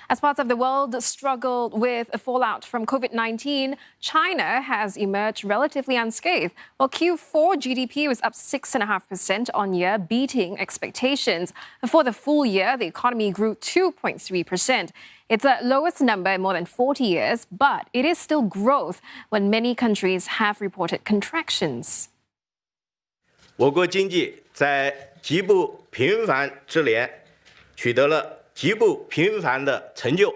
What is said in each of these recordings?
As parts of the world struggled with a fallout from COVID-19, China has emerged relatively unscathed. While Q4 GDP was up 6.5% on year, beating expectations. For the full year, the economy grew 2.3%. It's the lowest number in more than 40 years, but it is still growth when many countries have reported contractions. 我国经济在极不平凡之年取得了极不平凡的成就，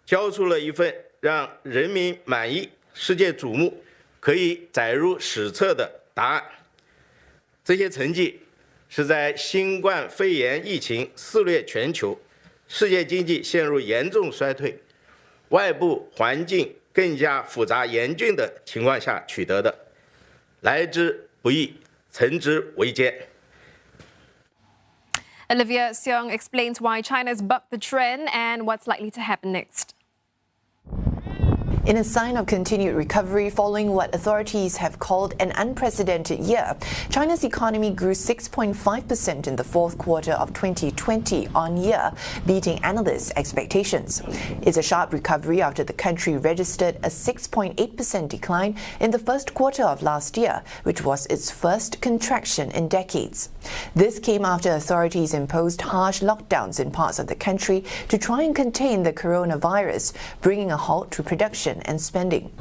交出了一份让人民满意、世界瞩目、可以载入史册的答案。这些成绩是在新冠肺炎疫情肆虐全球、世界经济陷入严重衰退、外部环境更加复杂严峻的情况下取得的，来之不易，成之维艰。 Olivia Seong explains why China's bucked the trend and what's likely to happen next. In a sign of continued recovery following what authorities have called an unprecedented year, China's economy grew 6.5% in the fourth quarter of 2020 on year, beating analysts' expectations. It's a sharp recovery after the country registered a 6.8% decline in the first quarter of last year, which was its first contraction in decades. This came after authorities imposed harsh lockdowns in parts of the country to try and contain the coronavirus, bringing a halt to production and spending.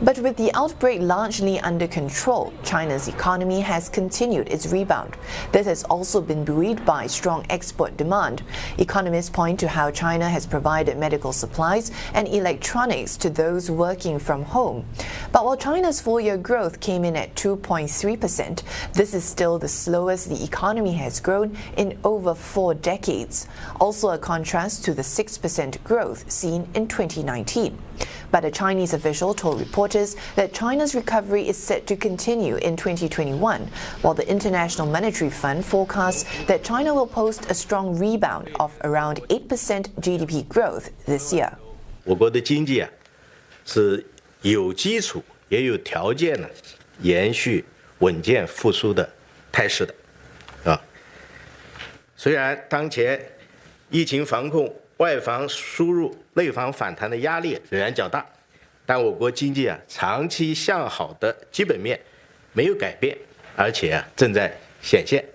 But with the outbreak largely under control, China's economy has continued its rebound. This has also been buoyed by strong export demand. Economists point to how China has provided medical supplies and electronics to those working from home. But while China's full-year growth came in at 2.3%, this is still the slowest the economy has grown in over 4 decades, also a contrast to the 6% growth seen in 2019. But a Chinese official told reporters that China's recovery is set to continue in 2021, while the International Monetary Fund forecasts that China will post a strong rebound of around 8% GDP growth this year. 我国的经济是有基础也有条件呢，延续稳健复苏的态势的，虽然当前疫情防控、外防输入、内防反弹的压力仍然较大，但我国经济长期向好的基本面没有改变，而且正在显现。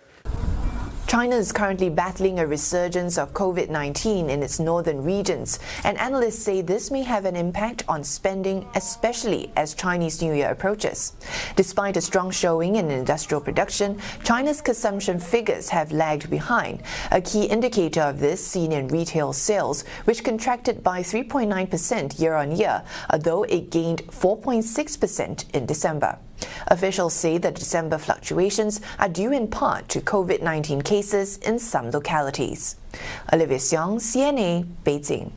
China is currently battling a resurgence of COVID-19 in its northern regions, and analysts say this may have an impact on spending, especially as Chinese New Year approaches. Despite a strong showing in industrial production, China's consumption figures have lagged behind, a key indicator of this seen in retail sales, which contracted by 3.9% year-on-year, although it gained 4.6% in December. Officials say the December fluctuations are due in part to COVID-19 cases in some localities. Olivia Seong, CNA, Beijing.